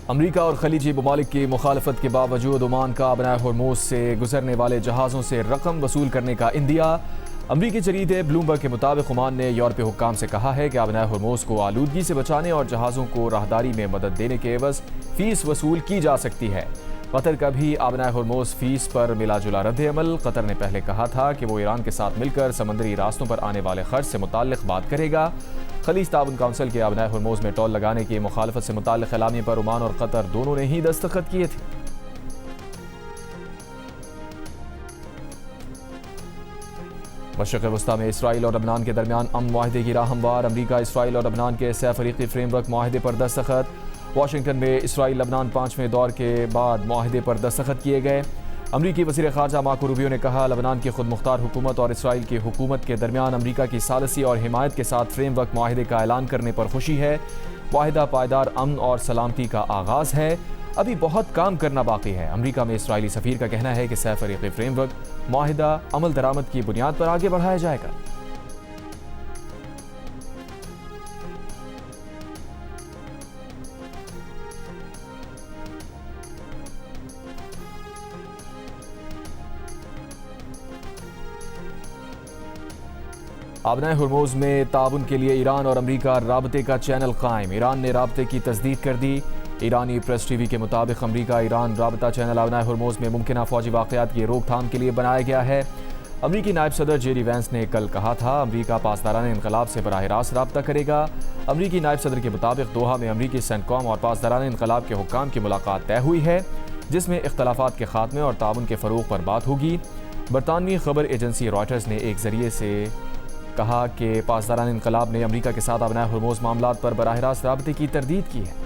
अमरीका और खलीजी ममालिक की मुखालफत के बावजूद ओमान का बनाए हॉर्मोज से गुजरने वाले जहाज़ों से रकम वसूल करने का इंदिया। अमरीकी जरीदे ब्लूमबर्ग के मुताबिक ओमान ने यूरोपीय हुक्काम से कहा है कि आबनाए हॉर्मोज को आलूदगी से बचाने और जहाज़ों को राहदारी में मदद देने के एवज फीस वसूल की जा सकती है। कतर का भी आबनाए हॉर्मोज फीस पर मिला जुला रद्द-ए-अमल। कतर ने पहले कहा था कि वो ईरान के साथ मिलकर समंदरी रास्तों पर आने वाले खर्च से मुताल्लिक बात करेगा। खलीज ताउन काउंसिल के आबनाए हॉर्मोज में टोल लगाने की मुखालफत से मुताल्लिक एलामी पर ओमान और कतर दोनों ने ही दस्तखत किए थे। मशरिक़ वस्ता में इसराइल और लबनान के दरमियान अमन मुआहदे की राह हमवार। अमरीका, इसराइल और लबनान के सह फरीकी फ्रेमवर्क मुआहदे पर दस्तखत। वाशिंगटन में इसराइल लबनान 5वें दौर के बाद मुआहदे पर दस्तखत किए गए। अमरीकी वज़ीर ख़ारजा मार्को रूबियो ने कहा, लबनान की खुद मुख्तार हुकूमत और इसराइल की हुकूमत के दरमियान अमरीका की सालसी और हिमायत के साथ फ्रेमवर्क मुआहदे का ऐलान करने पर खुशी है। वाहिदा पायदार अमन और सलामती का आगाज़ है। अभी बहुत काम करना बाकी है। अमरीका में इसराइली सफ़ीर का कहना है कि सह फरीकी फ्रेमवर्क मुआहिदा अमल दरामद की बुनियाद पर आगे बढ़ाया जाएगा। आबनाए हॉर्मोज में ताउन के लिए ईरान और अमरीका राबते का चैनल कायम। ईरान ने राबते की तस्दीक कर दी। ईरानी प्रेस टीवी के मुताबिक अमरीका ईरान राबता चैनल आबनाए हॉर्मोज में मुमकिन फौजी वाक़यात की रोकथाम के लिए बनाया गया है। अमरीकी नायब सदर जेडी वैंस ने कल कहा था, अमरीका पासदारान इनकलाब से बराह रास्त राबता करेगा। अमरीकी नायब सदर के मुताबिक दोहा में अमरीकी सेंटकॉम और पासदारान इनकलाब के हुक्काम की मुलाकात तय हुई है, जिसमें इख्तलाफात के खात्मे और ताउन के फ़रोग़ पर बात होगी। बरतानवी खबर एजेंसी रॉयटर्स ने एक जरिए से कहा कि पासदारान इनकलाब ने अमरीका के साथ आबनाए हॉर्मोज मामलात पर बराह रास्त राबते की तरदीद की है।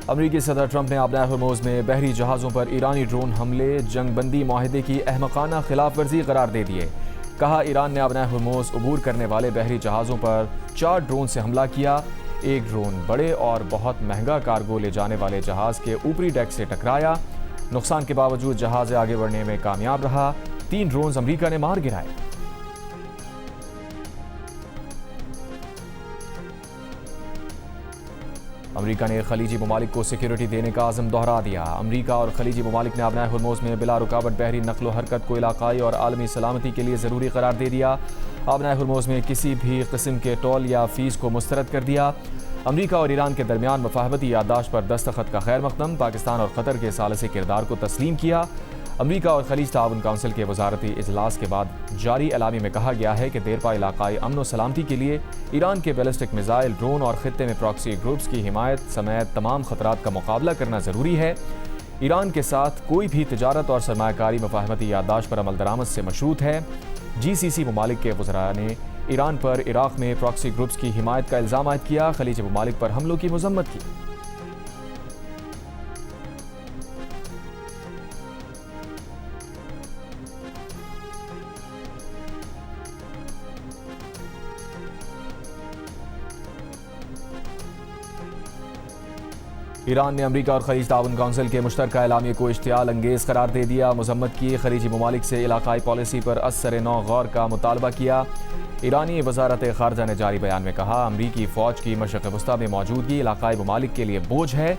अमरीकी सदर ट्रंप ने आबनाए हॉर्मोज में बहरी जहाज़ों पर ईरानी ड्रोन हमले जंगबंदी मुआहदे की अहमकाना खिलाफ वर्जी करार दे दिए। कहा, ईरान ने आबनाए हॉर्मोज अबूर करने वाले बहरी जहाज़ों पर 4 ड्रोन से हमला किया। एक ड्रोन बड़े और बहुत महंगा कार्गो ले जाने वाले जहाज़ के ऊपरी डेक से टकराया। नुकसान के बावजूद जहाज़ आगे बढ़ने में कामयाब रहा। 3 ड्रोन अमरीका ने मार गिराए। अमरीका ने खलीजी ममालिक को सिक्योरिटी देने का आज़म दोहरा दिया। अमरीका और खलीजी ममालिक ने आबनाए हॉर्मोज में बिला रुकावट बहरी नकलो हरकत को इलाकाई और आलमी सलामती के लिए ज़रूरी करार दे दिया। आबनाए हॉर्मोज में किसी भी किस्म के टोल या फ़ीस को मुस्तरद कर दिया। अमरीका और ईरान के दरमियान मुफाहमती याददाश्त पर दस्तखत का खैर मकदम। पाकिस्तान और कतर के सालसी किरदार को तस्लीम किया। अमरीका और खलीज ताउन काउंसिल के वजारती इजलास के बाद जारी एलामी में कहा गया है कि देरपा इलाकाई अमन व सलामती के लिए ईरान के बैलिस्टिक मिसाइल, ड्रोन और खित्ते में प्रॉक्सी ग्रुप्स की हिमायत समेत तमाम खतरात का मुकाबला करना ज़रूरी है। ईरान के साथ कोई भी तिजारत और सरमायाकारी मुफाहमती याददाश्त पर अमल दरामद से मशरूत है। GCC ममालिक के वज़रा ने ईरान पर इराक़ में प्रॉक्सी ग्रुप्स की हिमायत का इल्ज़ाम आयद किया। खलीज ममालिक पर हमलों की मज़म्मत की। ईरान ने अमरीका और खलीज ताउन काउंसिल के मुश्तरका एलामिया को इश्तियाल अंगेज़ करार दे दिया। मज़म्मत की। खलीजी ममालिक से इलाकाई पॉलिसी पर असर नौ गौर का मुतालबा किया। ईरानी वजारत ख़ारजा ने जारी बयान में कहा, अमरीकी फ़ौज की मशरिक़ वस्ता में मौजूदगी इलाकाई ममालिक के लिए बोझ है।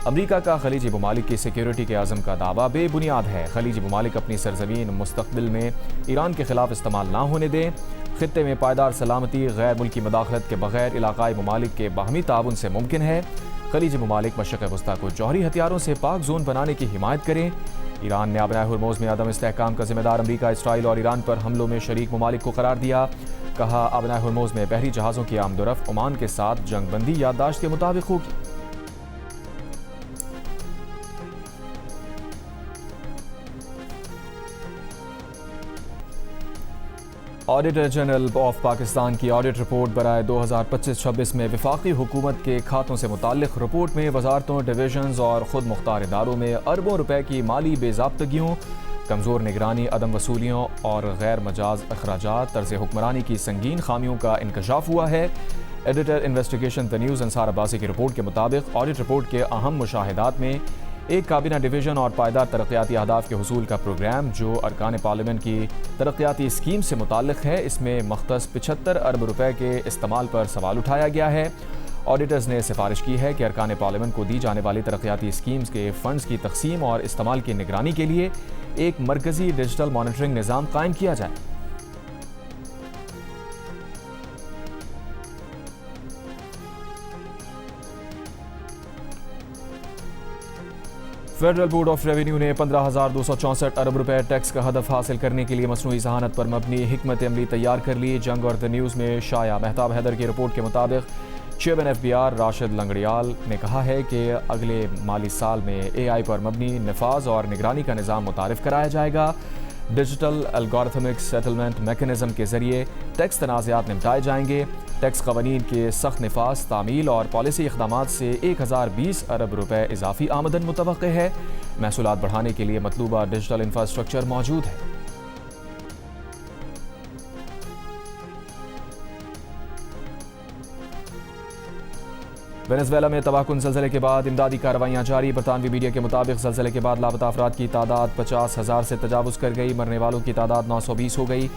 अमरीका का खलीजी ममालिक की सिक्योरिटी के आज़म का दावा बेबुनियाद है। खलीजी ममालिक अपनी सरजमीन मुस्तक़बिल में ईरान के खिलाफ इस्तेमाल ना होने दें। खित्ते में पायदार सलामती गैर मुल्की मदाखलत के बगैर इलाकाई ममालिक के बाहमी ताउन से मुमकिन है। खलीजी ममालिक मशरिक़ वस्ता को जौहरी हथियारों से पाक जोन बनाने की हिमायत करें। ईरान ने आबनाए हॉर्मोज में अदम इस्तेहकाम का जिम्मेदार अमरीका, इसराइल और ईरान पर हमलों में शरीक ममालिक को करार दिया। कहा, आबनाए हॉर्मोज में बहरी जहाज़ों की आमदोरफ्त ओमान के साथ जंगबंदी याददाश्त के मुताबिक होगी। ऑडिटर जनरल ऑफ पाकिस्तान की ऑडिट रिपोर्ट बराए 2025-26 में वफाकी हुकूमत के खातों से मुताल्लिक रिपोर्ट में वजारतों, डिवीजन्स और खुद मुख्तार इदारों में अरबों रुपए की माली बेज़ाब्तगियों कमज़ोर निगरानी, अदम वसूलियों और गैर मजाज अखराजात, तर्ज हुक्मरानी की संगीन खामियों का इंकशाफ हुआ है। Editor investigation the news Ansar Abbasi की रिपोर्ट के मुताबिक ऑडिट रिपोर्ट के अहम मुशाहिदात में एक काबीना डिवीज़न और पायदार तरक्याती अहदाफ के हुसूल का प्रोग्राम जो अरकान पार्लियामेंट की तरक्याती स्कीम से मुताल्लिक है, इसमें मख्तस 75 अरब रुपए के इस्तेमाल पर सवाल उठाया गया है। ऑडिटर्स ने सिफारिश की है कि अरकान पार्लियामेंट को दी जाने वाली तरक्याती स्कीम्स के फंड्स की तकसीम और इस्तेमाल की निगरानी के लिए एक मरकजी डिजिटल मॉनिटरिंग निज़ाम कायम किया जाए। फेडरल बोर्ड ऑफ रेवेन्यू ने 15,264 अरब रुपए टैक्स का हदफ हासिल करने के लिए मसनूई ज़हानत पर मबनी हिकमत अमली तैयार कर ली। जंग और द न्यूज़ में शाया मेहताब हैदर की रिपोर्ट के मुताबिक चेयरमैन FBR राशिद लंगड़ियाल ने कहा है कि अगले माली साल में AI पर मबनी नफाज और निगरानी का निज़ाम मुतारिफ कराया जाएगा। डिजिटल एल्गोरिथमिक सेटलमेंट मैकेनिज्म के जरिए टैक्स तनाज़ात निपटाए जाएंगे। टैक्स क़वानीन के सख्त नफाज, तामील और पॉलिसी इक़दामात से 1020 अरब रुपए इजाफी आमदन मुतवक्के है। महसूलात बढ़ाने के लिए मतलूबा डिजिटल इंफ्रास्ट्रक्चर मौजूद है। वेनेज़ुएला में तबाहकुन ज़लज़ले के बाद इमदादी कार्रवाइयाँ जारी। बरतानवी मीडिया के मुताबिक ज़लज़ले के बाद लापता अफराद की तादाद 50,000 से तजावुज़ कर गई। मरने वालों की तादाद 920 हो गई।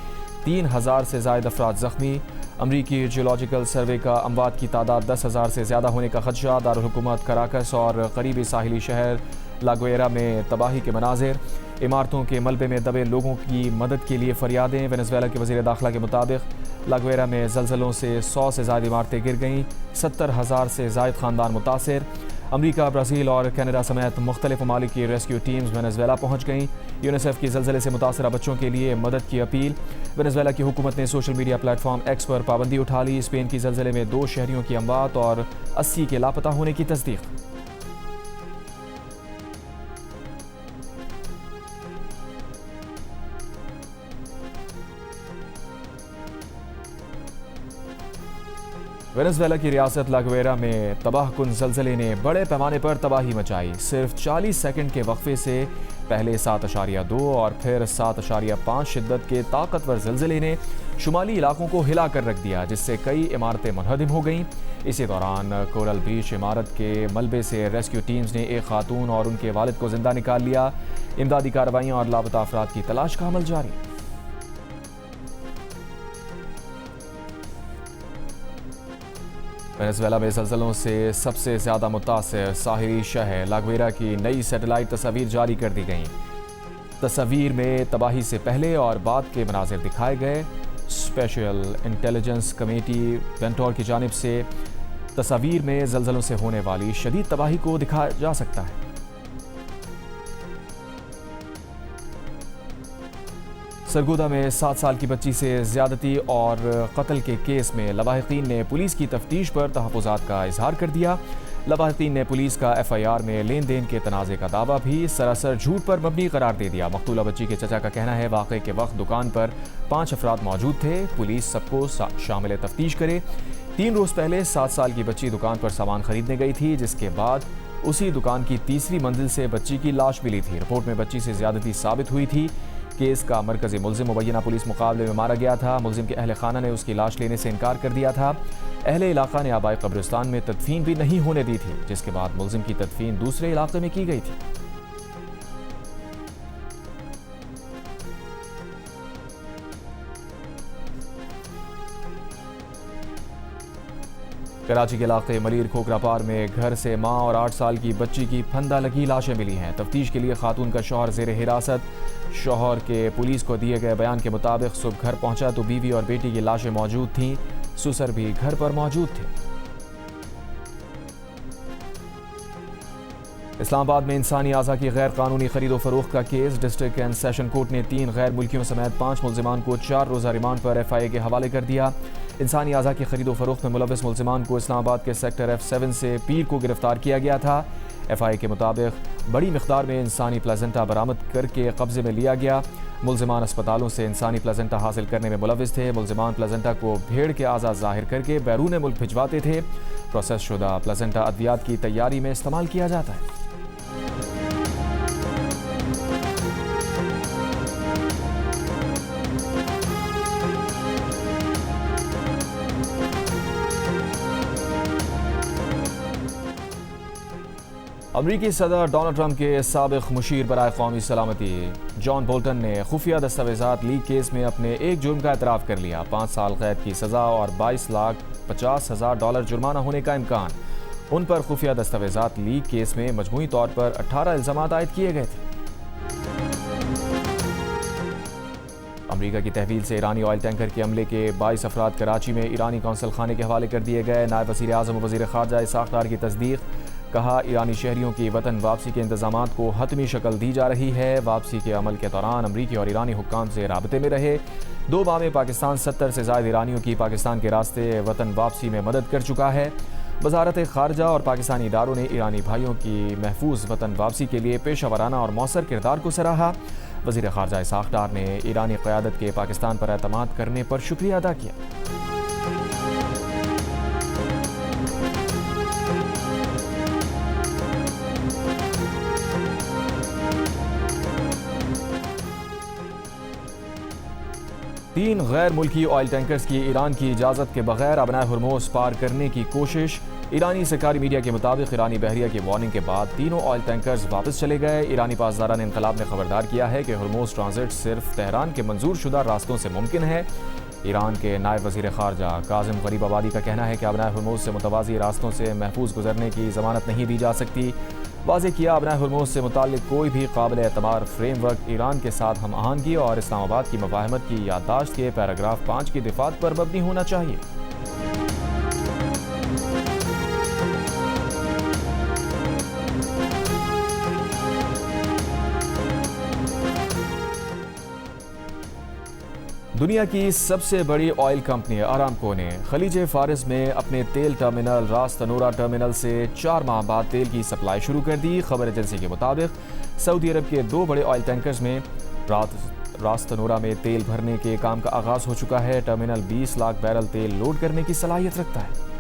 3,000 से ज़ायद अफराद ज़ख्मी। अमरीकी जियोलॉजिकल सर्वे का अमवात की तादाद 10,000 से ज़्यादा होने का खदशा। दारुल हुकूमत कराकस और करीबी साहिली शहर लागोएरा में तबाही के मनाजिर। इमारतों के मलबे में दबे लोगों की मदद के लिए फरियादें। वेनेज़ुएला के वज़ीर दाखिला के मुताबिक लागोएरा में ज़लज़लों से 100 से ज़ायद इमारतें गिर गईं। 70,000 से ज़ायद ख़ानदान मुतासिर। अमरीका, ब्राज़ील और कनाडा समेत मुख्तलिफ ममालिक की रेस्क्यू टीम्स वेनेज़ुएला पहुँच गईं। यूनिसेफ की ज़लज़ले से मुतासरा बच्चों के लिए मदद की अपील। वेनेज़ुएला की हुकूमत ने सोशल मीडिया प्लेटफॉर्म X पर पाबंदी उठा ली। स्पेन की ज़लज़ले में 2 शहरियों की अमवात और 80 के लापता होने की तस्दीक। वेनेज़ुएला की रियासत लागोएरा में तबाहकुन ज़लज़ले ने बड़े पैमाने पर तबाही मचाई। सिर्फ 40 सेकंड के वक्फे से पहले 7.2 और फिर 7.5 शिद्दत के ताकतवर ज़लज़ले ने शुमाली इलाकों को हिला कर रख दिया, जिससे कई इमारतें मुनहदिम हो गईं। इसी दौरान कोरल बीच इमारत के मलबे से रेस्क्यू टीम्स ने एक खातून और उनके वालिद को जिंदा निकाल लिया। इमदादी कार्रवाइयाँ और लापता अफराद की तलाश का अमल जारी। वेनेज़ुएला में ज़लज़लों से सबसे ज़्यादा मुतासिर साहिली शहर लागोएरा की नई सैटेलाइट तस्वीर जारी कर दी गईं। तस्वीर में तबाही से पहले और बाद के मनाजिर दिखाए गए। स्पेशल इंटेलिजेंस कमेटी वेंटोर की जानिब से तस्वीर में ज़लज़लों से होने वाली शदीद तबाही को दिखाया जा सकता है। सरगोदा में 7 साल की बच्ची से ज़्यादती और कत्ल के केस में लवाहिकीन ने पुलिस की तफ्तीश पर तहफ़्फ़ुज़ात का इजहार कर दिया। लवाहिकीन ने पुलिस का FIR में लेन देन के तनाज़े का दावा भी सरासर झूठ पर मबनी करार दे दिया। मकतूला बच्ची के चचा का कहना है वाक़े के वक्त दुकान पर 5 अफराद मौजूद थे। पुलिस सबको शामिल तफ्तीश करे। 3 रोज़ पहले 7 साल की बच्ची दुकान पर सामान खरीदने गई थी, जिसके बाद उसी दुकान की तीसरी मंजिल से बच्ची की लाश मिली थी। रिपोर्ट में बच्ची से ज़्यादती साबित हुई थी। केस का मरकजी मुलजिम मुबैना पुलिस मुकाबले में मारा गया था। मुलजिम के अहल खाना ने उसकी लाश लेने से इनकार कर दिया था। अहले इलाका ने आबाई कब्रिस्तान में तदफीन भी नहीं होने दी थी, जिसके बाद मुलजिम की तदफीन दूसरे इलाके में की गई थी। कराची के इलाके मलीर खोखरापार में घर से मां और 8 साल की बच्ची की फंदा लगी लाशें मिली हैं। तफ्तीश के लिए खातून का शौहर जेर हिरासत। शौहर के पुलिस को दिए गए बयान के मुताबिक सुबह घर पहुंचा तो बीवी और बेटी की लाशें मौजूद थीं। ससुर भी घर पर मौजूद थे। इस्लामाबाद में इंसानी आज़ा की गैर कानूनी खरीदो फरोख्त का case. District and session court ने 3 गैर मुल्कियों समेत 5 मुल्जिमान को 4 रोज़ा रिमांड पर FIA के हवाले कर दिया। इंसानी आज़ा की खरीदो फरोख्त में मुलव्वस मुल्जिमान को इस्लामाबाद के सेक्टर F7 से पीर को गिरफ्तार किया गया था। FIA के मुताबिक बड़ी मिकदार में इंसानी प्लेजेंटा बरामद करके कब्जे में लिया गया। मुल्जिमान अस्पतालों से इंसानी प्लेजेंटा हासिल करने में मुलव्वस थे। मुल्जिमान प्लेजेंटा को भेड़ के आज़ा ज़ाहिर करके बैरून मुल्क भिजवाते थे। प्रोसेस शुदा प्लेजेंटा अद्वियात की तैयारी में इस्तेमाल किया जाता है। अमरीकी सदर डोनाल्ड ट्रंप के साबिक मुशीर बराए कौमी सलामती जॉन बोल्टन ने खुफिया दस्तावेजात लीक केस में अपने एक जुर्म का एतराफ़ कर लिया। 5 साल कैद की सज़ा और $22,50,000 जुर्माना होने का इम्कान। उन पर खुफिया दस्तावेजात लीक केस में मजमूई तौर पर 18 इल्ज़ामात आयद किए गए थे। अमरीका की तहवील से ईरानी ऑयल टैंकर के हमले के 22 अफराद कराची में ईरानी कौंसल खाने के हवाले कर दिए गए। नायब वज़ीर आज़म और वज़ीर ख़ारजा इसाक़ डार की तस्दीक। कहा, ईरानी शहरियों की वतन वापसी के इंतजामात को हतमी शक्ल दी जा रही है। वापसी के अमल के दौरान अमरीकी और ईरानी हुक्काम से राबते में रहे। 2 माह में पाकिस्तान 70 से ज़ायद ईरानियों की पाकिस्तान के रास्ते वतन वापसी में मदद कर चुका है। वज़ारत ख़ारजा और पाकिस्तानी इदारों ने ईरानी भाइयों की महफूज वतन वापसी के लिए पेशा वराना और मौसर किरदार को सराहा। वज़ीर ख़ारजा इसाक़ डार ने ईरानी क़यादत के पाकिस्तान पर एतमाद करने पर शुक्रिया अदा किया। तीन गैर मुल्की ऑयल टैंकर्स की ईरान की इजाज़त के बगैर अपना हुर्मुज़ पार करने की कोशिश। ईरानी सरकारी मीडिया के मुताबिक ईरानी बहरिया की वार्निंग के बाद तीनों ऑयल टैंकर्स वापस चले गए। ईरानी पासदारान इनकलाब ने खबरदार किया है कि हुर्मुज़ ट्रांजिट सिर्फ तेहरान के मंजूर शुदा रास्तों से मुमकिन है। ईरान के नायब वज़ीर ख़ारजा काज़िम गरीबाबादी का कहना है कि अपना हुर्मुज़ से मुतवाज़ी रास्तों से महफूज गुजरने की ज़मानत नहीं दी जा सकती। वाज़ेह किया, अपना हुर्मुज़ से मुताल्लिक़ कोई भी काबिल एतबार फ्रेमवर्क ईरान के साथ हम आहंगी और इस्लामाबाद की मुफ़ाहमत की याददाश्त के पैराग्राफ 5 की दिफ़ात पर मबनी होना चाहिए। दुनिया की सबसे बड़ी ऑयल कंपनी अरामको ने खलीज फारिस में अपने तेल टर्मिनल रास तनूरा टर्मिनल से 4 माह बाद तेल की सप्लाई शुरू कर दी। खबर एजेंसी के मुताबिक सऊदी अरब के 2 बड़े ऑयल टैंकर्स में रास तनूरा में तेल भरने के काम का आगाज हो चुका है। टर्मिनल 20 लाख बैरल तेल लोड करने की सलाहियत रखता है।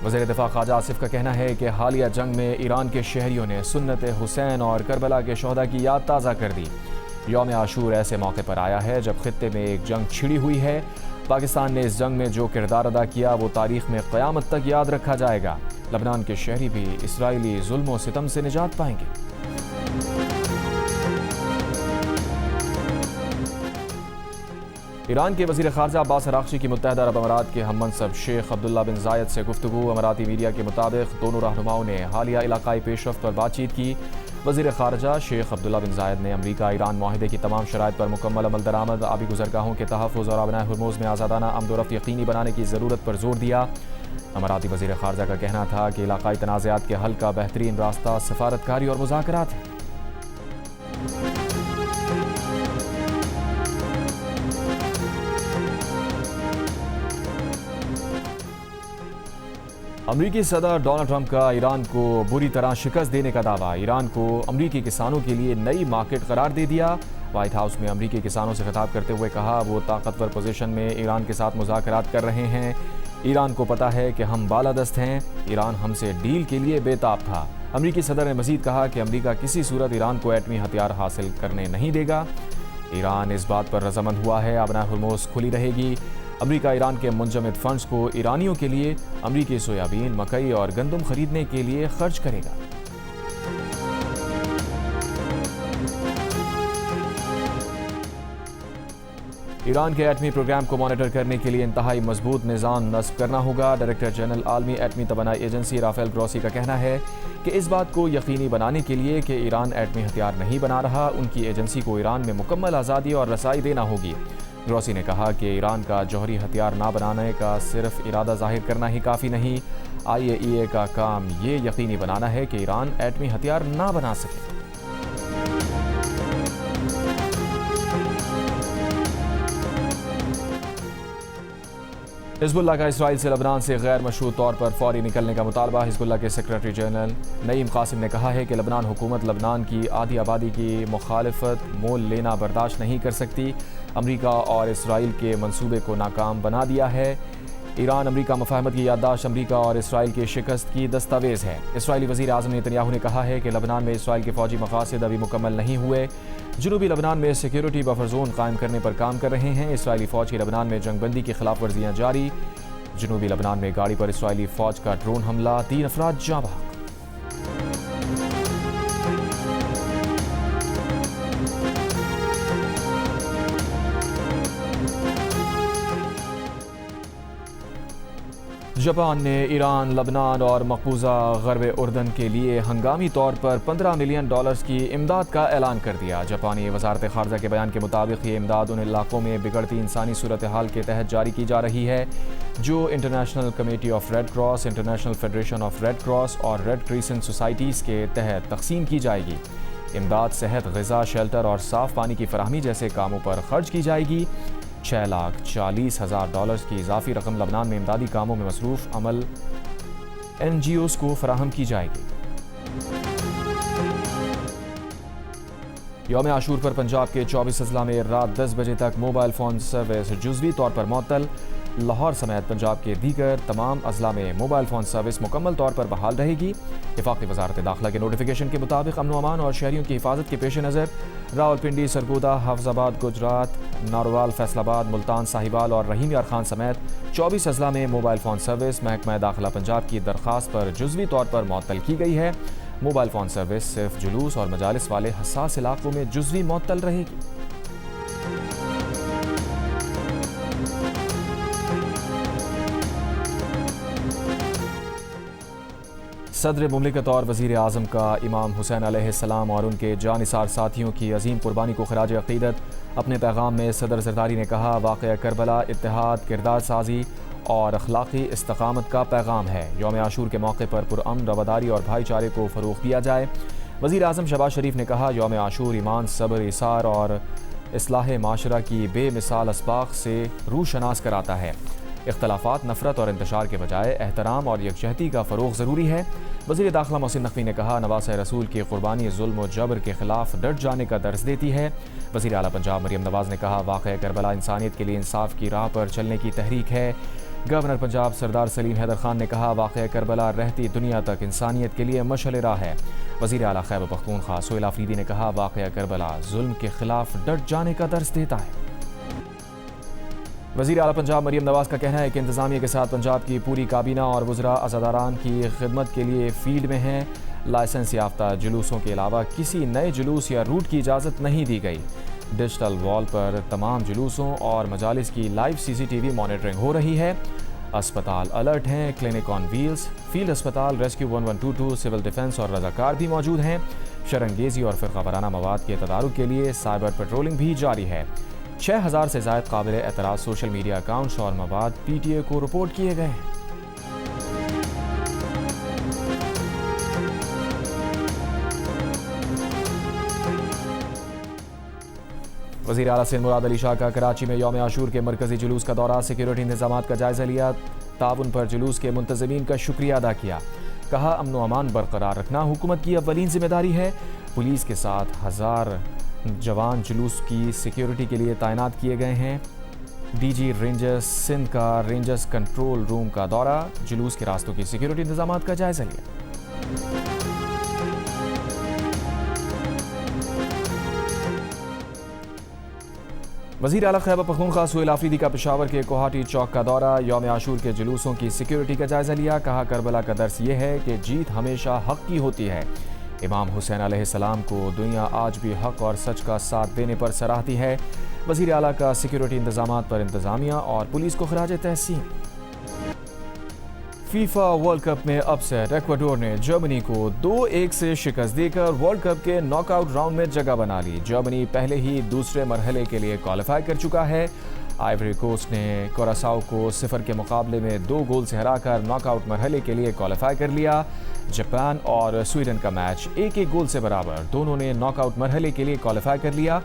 वज़ीर दिफा ख्वाजा आसिफ का कहना है कि हालिया जंग में ईरान के शहरियों ने सुन्नत हुसैन और करबला के शोहदा की याद ताज़ा कर दी। यौम आशूर ऐसे मौके पर आया है जब खित्ते में एक जंग छिड़ी हुई है। पाकिस्तान ने इस जंग में जो किरदार अदा किया वो तारीख में क़यामत तक याद रखा जाएगा। लबनान के शहरी भी इसराइली जुल्म व सितम से निजात पाएंगे। ईरान के वज़ीर ख़ारजा अब्बास अराग़ची की मुत्तहिदा अरब अमारात के हम मनसब शेख अब्दुल्ला बिन ज़ायद से गुफ्तगू। अमाराती मीडिया के मुताबिक दोनों रहनुमाओं ने हालिया इलाक़ाई पेशरफ़्त पर बातचीत की। वज़ीर ख़ारजा शेख अब्दुल्ला बिन ज़ायद ने अमरीका ईरान माहिदे की तमाम शराइत पर मुकम्मल अमल दरामद, आबी गुज़रगाहों के तहफ़्फ़ुज़ और अपना हुर्मुज़ में आज़ादाना आमदोरफ़्त यकीनी बनाने की ज़रूरत पर जोर दिया। अमाराती वज़ीर ख़ारजा का कहना था कि इलाक़ाई तनाज़ात के हल का बेहतरीन रास्ता सफ़ारतकारी और मुज़ाकरात है। अमरीकी सदर डोनाल्ड ट्रंप का ईरान को बुरी तरह शिकस्त देने का दावा। ईरान को अमरीकी किसानों के लिए नई मार्केट करार दे दिया। व्हाइट हाउस में अमरीकी किसानों से खिताब करते हुए कहा, वो ताकतवर पोजीशन में ईरान के साथ मुज़ाकरात कर रहे हैं। ईरान को पता है कि हम बालादस्त हैं। ईरान हमसे डील के लिए बेताब था। अमरीकी सदर ने मजीद कहा कि अमरीका किसी सूरत ईरान को एटमी हथियार हासिल करने नहीं देगा। ईरान इस बात पर रजामंद हुआ है अपना हुर्मुज़ खुली रहेगी। अमरीका ईरान के मुंजमद फंड्स को ईरानियों के लिए अमरीकी सोयाबीन, मकई और गंदम खरीदने के लिए खर्च करेगा। ईरान के एटमी प्रोग्राम को मॉनिटर करने के लिए इंतहाई मजबूत निज़ाम नस्ब करना होगा। डायरेक्टर जनरल आलमी एटमी तवानाई एजेंसी राफेल ग्रॉसी का कहना है कि इस बात को यकीनी बनाने के लिए कि ईरान एटमी हथियार नहीं बना रहा, उनकी एजेंसी को ईरान में मुकम्मल आज़ादी और रसाई देना होगी। ग्रॉसी ने कहा कि ईरान का जौहरी हथियार ना बनाने का सिर्फ इरादा जाहिर करना ही काफ़ी नहीं, IAEA का काम ये यकीनी बनाना है कि ईरान एटमी हथियार ना बना सके। हिज़्बुल्लाह का इसराइल से लबनान से गैर मशरूत तौर पर फौरी निकलने का मुतालबा। हिज़्बुल्लाह के सेक्रेटरी जनरल नईम कासिम ने कहा है कि लबनान हुकूमत लबनान की आधी आबादी की मुखालफत मोल लेना बर्दाश्त नहीं कर सकती। अमरीका और इसराइल के मंसूबे को नाकाम बना दिया है। ईरान अमरीका मुफाहमत की याददाश्त अमरीका और इसराइल की शिकस्त की दस्तावेज़ है। इसराइली वज़ीर आज़म नेतन्याहू ने कहा है कि लबनान में इसराइल के फ़ौजी मक़ासिद अभी मुकम्मल नहीं हुए। जनूबी लबनान में सिक्योरिटी बफर जोन कायम करने पर काम कर रहे हैं। इसराइली फ़ौज की लबनान में जंगबंदी की खिलाफ वर्जियाँ जारी। जनूबी लबनान में गाड़ी पर इसराइली फौज का ड्रोन हमला, 3 अफराद जाँ बहक। जापान ने ईरान, लबनान और मकबूजा गरब उर्दन के लिए हंगामी तौर पर $15 मिलियन की इमदाद का ऐलान कर दिया। जापानी वजारत खारजा के बयान के मुताबिक ये इमदाद उन इलाकों में बिगड़ती इंसानी सूरत हाल के तहत जारी की जा रही है जो international committee of red cross, international federation of red cross और रेड क्रिसेंट सोसाइटीज़ के तहत तकसीम की जाएगी। इमदाद सेहत, ग़िज़ा, शेल्टर और साफ़ पानी की फराहमी जैसे कामों पर खर्च की जाएगी। $6,40,000 की इजाफी रकम लबनान में इमदादी कामों में मसरूफ़ अमल NGOs को फराहम की जाएगी। यौम आशूर पर पंजाब के 24 अजला में रात 10 बजे तक मोबाइल फ़ोन सर्विस जुज़वी तौर पर मुअत्तल। लाहौर समेत पंजाब के दीगर तमाम अजला में मोबाइल फ़ोन सर्विस मुकम्मल तौर पर बहाल रहेगी। वफाकी वजारत दाखिला के नोटिफिकेशन के मुताबिक अमन अमान और शहरियों की हिफाजत के पेश नज़र रावलपिंडी, सरगोदा, हाफजाबाद, गुजरात, नारोवाल, फैसलाबाद, मुल्तान, साहिवाल और रहीम यार खान समेत 24 अजला में मोबाइल फ़ोन सर्विस महकमा दाखिला पंजाब की दरख्वास्त पर जुज़वी तौर पर मुअत्तल की गई है। मोबाइल फ़ोन सर्विस सिर्फ जुलूस और मजालिस वाले हसास इलाकों में जुज़वी मुअत्तल रहेगी। सदर मुमलिकत और वज़ीर आज़म का इमाम हुसैन अलैहिस्सलाम और उनके जानिसार साथियों की अजीम कुर्बानी को खराज अक़ीदत। अपने पैगाम में सदर ज़रदारी ने कहा, वाक़या करबला इत्तेहाद, किरदार साजी और अखलाक़ी इस्तक़ामत का पैगाम है। यौम आशूर के मौके पर पुरअमन, रवादारी और भाईचारे को फ़रोग़ दिया जाए। वज़ीर आज़म शहबाज शरीफ ने कहा, यौम आशूर ईमान, सब्र, इसार और इस्लाह माशरा की बेमिसाल असबाक़ से रूशनास कराता है। इख्तलाफात, नफ़रत और इंतशार के बजाय एहतराम और यकजहती का फ़रोग़ ज़रूरी है। वज़ीर दाखिला मोहसिन नक़वी ने कहा, नवाज़ रसूल की क़ुरबानी ज़ुल्म और जबर के ख़िलाफ़ डट जाने का दर्स देती है। वज़ीर आला पंजाब मरियम नवाज़ ने कहा, वाक़या करबला इंसानियत के लिए इंसाफ की राह पर चलने की तहरीक है। गवर्नर पंजाब सरदार सलीम हैदर खान ने कहा, वाक़या करबला रहती दुनिया तक इंसानियत के लिए मशअल राह है। वज़ीर आला खैबर पख्तूनख्वा सोहेल आफरीदी ने कहा, वाक़या करबला ज़ुल्म के ख़िलाफ़ डट जाने का दर्स देता है। वज़ीर आला पंजाब मरियम नवाज़ का कहना है कि इंतज़ामिया के साथ पंजाब की पूरी काबीना और वज़रा अज़ादारान की खिदमत के लिए फील्ड में हैं। लाइसेंस याफ्ता जुलूसों के अलावा किसी नए जुलूस या रूट की इजाज़त नहीं दी गई। डिजिटल वॉल पर तमाम जुलूसों और मजालिस की लाइव CCTV मॉनिटरिंग हो रही है। अस्पताल अलर्ट हैं, क्लिनिक ऑन व्हील्स, फील्ड अस्पताल, रेस्क्यू 1122, सिविल डिफेंस और रज़ाकार भी मौजूद हैं। शरंगेज़ी और फ़िरक़ावाराना मवाद के तदारुक के लिए साइबर पेट्रोलिंग भी जारी है। 6000 से ज़ायद काबिल एतराज़ सोशल मीडिया अकाउंट्स और मवाद PTA को रिपोर्ट किए गए हैं। वज़ीर आला सिंध मुराद अली शाह का कराची में यौम आशूर के मरकज़ी जुलूस का दौरा, सिक्योरिटी इंतज़ामात का जायज़ा लिया, ताउन पर जुलूस के मुंतज़मीन का शुक्रिया अदा किया। कहा, अमन व अमान बरकरार रखना हुकूमत की अव्वलीन जिम्मेदारी है। पुलिस के साथ 1000 जवान जुलूस की सिक्योरिटी के लिए तैनात किए गए हैं। DG रेंजर्स सिंध का रेंजर्स कंट्रोल रूम का दौरा, जुलूस के रास्तों की सिक्योरिटी इंतजामात का जायजा लिया। वज़ीर आला खैबर पख्तूनख्वा सोहेल आफरीदी का पेशावर के कोहाटी चौक का दौरा, यौम आशूर के जुलूसों की सिक्योरिटी का जायजा लिया। कहा, करबला का दर्स ये है कि जीत हमेशा हक की होती है। इमाम हुसैन अलैहिस्सलाम को दुनिया आज भी हक और सच का साथ देने पर सराहती है। वज़ीर आला का सिक्योरिटी इंतजामात पर इंतजामिया और पुलिस को खराज तहसीन। फीफा वर्ल्ड कप में अपसेट, इक्वाडोर ने जर्मनी को 2-1 से शिकस्त देकर वर्ल्ड कप के नॉकआउट राउंड में जगह बना ली। जर्मनी पहले ही दूसरे मरहले के लिए क्वालिफाई कर चुका है। आइवरी कोस्ट ने कोरासाओ को 0 के मुकाबले में 2 गोल से हराकर नॉकआउट मरहले के लिए क्वालिफाई कर लिया। जापान और स्वीडन का मैच 1-1 गोल से बराबर, दोनों ने नॉकआउट मरहले के लिए क्वालिफाई कर लिया।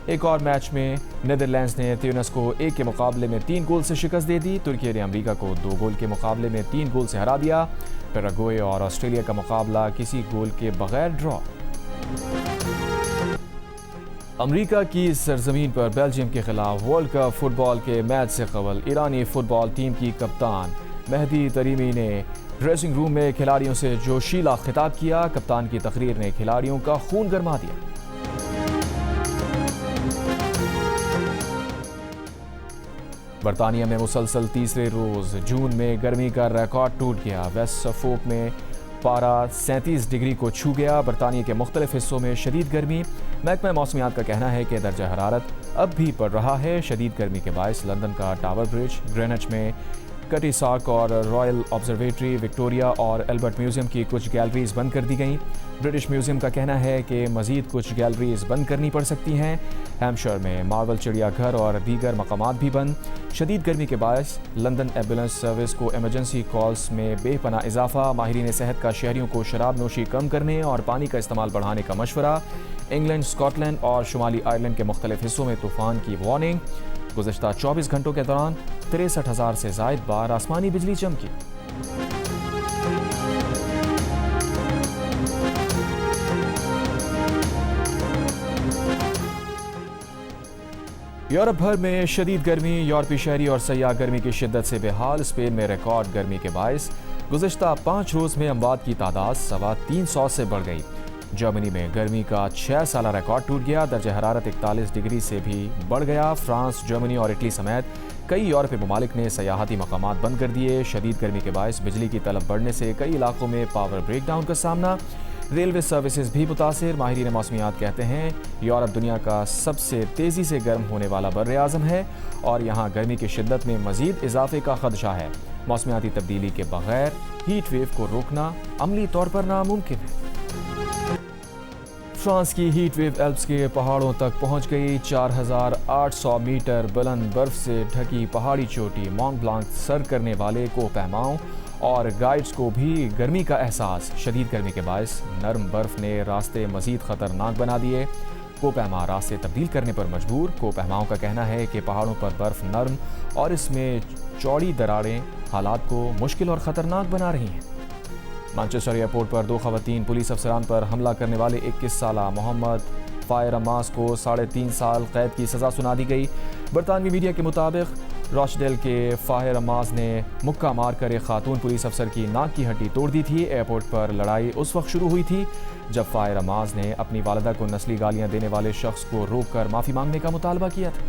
एक और मैच में नीदरलैंड्स ने ट्यूनिस को 1 के मुकाबले में 3 गोल से शिकस्त दे दी। तुर्की ने अमेरिका को 2 गोल के मुकाबले में 3 गोल से हरा दिया। पैराग्वे और ऑस्ट्रेलिया का मुकाबला किसी गोल के बगैर ड्रॉ। अमेरिका की सरजमीन पर बेल्जियम के खिलाफ वर्ल्ड कप फुटबॉल के मैच से कबल ईरानी फुटबॉल टीम की कप्तान मेहदी तरीमी ने ड्रेसिंग रूम में खिलाड़ियों से जोशीला खिताब किया। कप्तान की तकरीर ने खिलाड़ियों का खून गरमा दिया। बरतानिया में मुसलसल तीसरे रोज़ जून में गर्मी का रिकॉर्ड टूट गया। वेस्ट सफोक में पारा 37 डिग्री को छू गया। बरतानिया के मुख्तलिफ हिस्सों में शदीद गर्मी। महकमा मौसमियात का कहना है कि दर्जा हरारत अब भी बढ़ रहा है। शदीद गर्मी के बायस लंदन का टावर ब्रिज, ग्रेनिच में कटी सार्क और रॉयल ऑब्जर्वेटरी, विक्टोरिया और एल्बर्ट म्यूजियम की कुछ गैलरीज बंद कर दी गईं। ब्रिटिश म्यूजियम का कहना है कि मज़ीद कुछ गैलरीज बंद करनी पड़ सकती हैं। हैम्पशायर में मार्वल चिड़ियाघर और दीगर मकामात भी बंद। शदीद गर्मी के बायस लंदन एम्बुलेंस सर्विस को इमरजेंसी कॉल्स में बेपनाह इजाफा। माहिरीन सेहत का शहरियों को शराब नोशी कम करने और पानी का इस्तेमाल बढ़ाने का मशवरा। इंग्लैंड, स्कॉटलैंड और शुमाली आयरलैंड के मुख्तलिफ हिस्सों में तूफान की वार्निंग। गुज़श्ता 24 घंटों के दौरान 63,000 से ज़ायद बार आसमानी बिजली चमकी। यूरोप भर में शदीद गर्मी। यूरोपीय शहरी और सयाह गर्मी की शिद्दत से बेहाल। स्पेन में रिकॉर्ड गर्मी के बायस गुज़श्ता 5 रोज़ में अमवात की तादाद 325 से बढ़ गई। जर्मनी में गर्मी का 6 साला रिकॉर्ड टूट गया। दर्जा हरारत 41 डिग्री से भी बढ़ गया। फ्रांस, जर्मनी और इटली समेत कई यूरोपीय ममालिक ने सयाहती मकामात बंद कर दिए। शदीद गर्मी के बायस बिजली की तलब बढ़ने से कई इलाकों में पावर ब्रेकडाउन का सामना। रेलवे सर्विसेज भी मुतासिर। माहिरीन मौसमियात कहते हैं यूरोप दुनिया का सबसे तेज़ी से गर्म होने वाला बर्र आज़म है और यहाँ गर्मी की शिद्दत में मज़ीद इजाफे का खदशा है। मौसमियाती तब्दीली के बगैर हीट वेव को रोकना अमली तौर पर नामुमकिन है। फ्रांस की हीट वेव एल्प्स के पहाड़ों तक पहुंच गई। 4,800 मीटर बुलंद बर्फ से ढकी पहाड़ी चोटी मोंट ब्लांक सर करने वाले कोपहमाओं और गाइड्स को भी गर्मी का एहसास। शदीद गर्मी के बायस नरम बर्फ ने रास्ते मजीद खतरनाक बना दिए। कोपहमा रास्ते तब्दील करने पर मजबूर। कोपहमाओं का कहना है कि पहाड़ों पर बर्फ नरम और इसमें चौड़ी दरारें हालात को मुश्किल और ख़तरनाक बना रही हैं। मैनचेस्टर एयरपोर्ट पर 2 ख़वातीन पुलिस अफसरान पर हमला करने वाले 21 साला मोहम्मद फ़ायर अम्मास को 3.5 साल कैद की सज़ा सुना दी गई। बरतानवी मीडिया के मुताबिक रॉचडेल के फ़ायर अम्मास ने मुक्का मार कर एक खातून पुलिस अफसर की नाक की हड्डी तोड़ दी थी। एयरपोर्ट पर लड़ाई उस वक्त शुरू हुई थी जब फ़ायर अम्मास ने अपनी वालिदा को नस्ली गालियाँ देने वाले शख्स को रोक कर माफ़ी मांगने का मुतालबा किया था।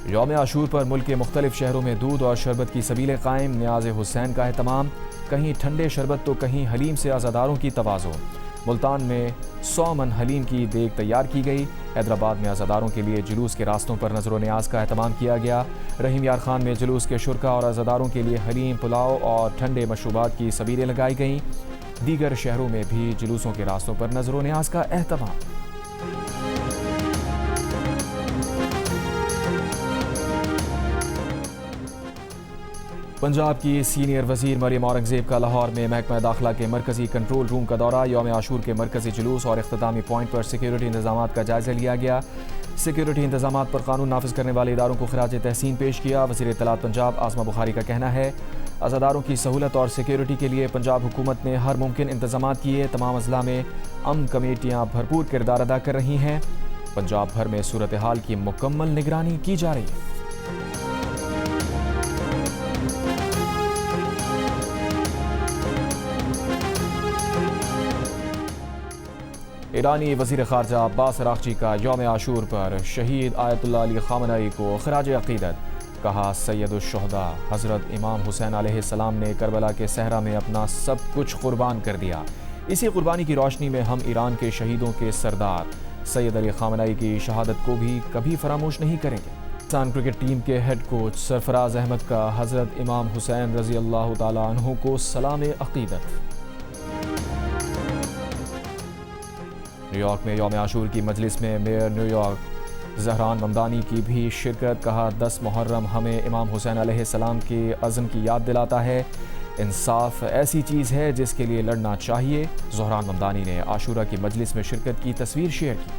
यौम आशूर पर मुल्क के मुख्तलिफ शहरों में दूध और शरबत की सबीलें कायम। न्याज़ हुसैन का एहतमाम। कहीं ठंडे शरबत तो कहीं हलीम से आज़ादारों की तवाज़ो। मुल्तान में 100 मन हलीम की देग तैयार की गई। हैदराबाद में आज़ादारों के लिए जुलूस के रास्तों पर नज़र न्याज का एहतमाम किया गया। रहीम यार खान में जुलूस के शुरा और आज़ादारों के लिए हलीम, पुलाव और ठंडे मशरूबात की सबीलें लगाई गईं। दीगर शहरों में भी जुलूसों के रास्तों पर नज़र न्याज का एहतमाम। पंजाब की सीनियर वजीर मरियम औरंगजेब का लाहौर में महकमा दाखिला के मरकजी कंट्रोल रूम का दौरा। यौम आशूर के मरकजी जुलूस और इख्तितामी पॉइंट पर सिक्योरिटी इंतजाम का जायजा लिया गया। सिक्योरिटी इंतजाम पर कानून नाफिज करने वाले इदारों को खराज तहसीन पेश किया। वज़ीर इत्तलात पंजाब आज़मा बुखारी का कहना है अज़ादारों की सहूलत और सिक्योरिटी के लिए पंजाब हुकूमत ने हर मुमकिन इंतजाम किए। तमाम अजला में अमन कमेटियाँ भरपूर किरदार अदा कर रही हैं। पंजाब भर में सूरत हाल की मुकम्मल निगरानी की जा रही है। ईरानी वज़ीर ख़ारजा अब्बास अराग़ची का यौम आशूर पर शहीद आयतुल्लाह अली ख़ामनई को ख़राज अक़ीदत। कहा सैयदुश्शुहदा हज़रत इमाम हुसैन अलैहिस्सलाम ने करबला के सहरा में अपना सब कुछ कुर्बान कर दिया। इसी कुर्बानी की रोशनी में हम ईरान के शहीदों के सरदार सैयद अली ख़ामनई की शहादत को भी कभी फरामोश नहीं करेंगे। पाकिस्तान क्रिकेट टीम के हेड कोच सरफराज अहमद का हज़रत इमाम हुसैन रज़ी अल्लाह तआला अन्हु को सलाम अक़ीदत। न्यूयॉर्क में यौम आशूर की मजलिस में मेयर न्यूयॉर्क ज़हरान ममदानी की भी शिरकत। कहा 10 मुहर्रम हमें इमाम हुसैन अलैहिस्सलाम के अज़्म की याद दिलाता है। इंसाफ ऐसी चीज़ है जिसके लिए लड़ना चाहिए। ज़हरान ममदानी ने आशूरा की मजलिस में शिरकत की तस्वीर शेयर की।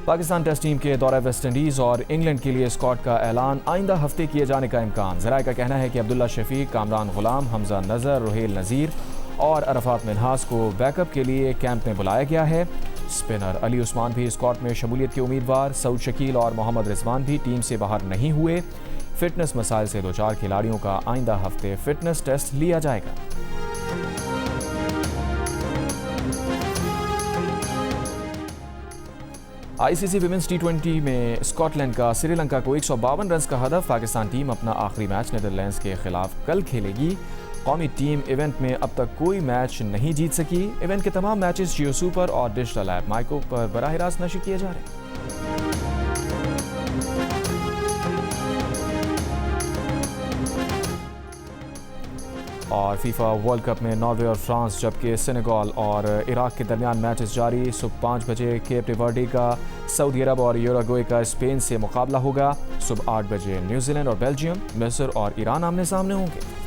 पाकिस्तान टेस्ट टीम के दौरे वेस्ट इंडीज़ और इंग्लैंड के लिए स्क्वाड का ऐलान आइंदा हफ्ते किए जाने का इम्कान। ज़राए का कहना है कि अब्दुल्ला शफीक, कामरान गुलाम, हमजा नज़र, रोहेल नज़ीर और अरफात मिन्हास को बैकअप के लिए कैंप में बुलाया गया है। स्पिनर अली उस्मान भी स्क्वाड में शमूलियत के उम्मीदवार। सऊद शकील और मोहम्मद रिजवान भी टीम से बाहर नहीं हुए। फिटनेस मसाइल से 2-4 खिलाड़ियों का आइंदा हफ्ते फिटनेस टेस्ट लिया जाएगा। आईसीसी विमेंस टी20 में स्कॉटलैंड का श्रीलंका को 152 रन का हदफ। पाकिस्तान टीम अपना आखिरी मैच नीदरलैंड्स के खिलाफ कल खेलेगी। कौमी टीम इवेंट में अब तक कोई मैच नहीं जीत सकी। इवेंट के तमाम मैचेस जियो सुपर और डिजिटल ऐप माइको पर बराह रास्त नशर किए जा रहे हैं। और फीफा वर्ल्ड कप में नॉर्वे और फ्रांस जबकि सेनेगल और इराक के दरमियान मैचेस जारी। सुबह 5 बजे केप वर्डे का सऊदी अरब और यूरुग्वे का स्पेन से मुकाबला होगा। सुबह 8 बजे न्यूजीलैंड और बेल्जियम, मिस्र और ईरान आमने सामने होंगे।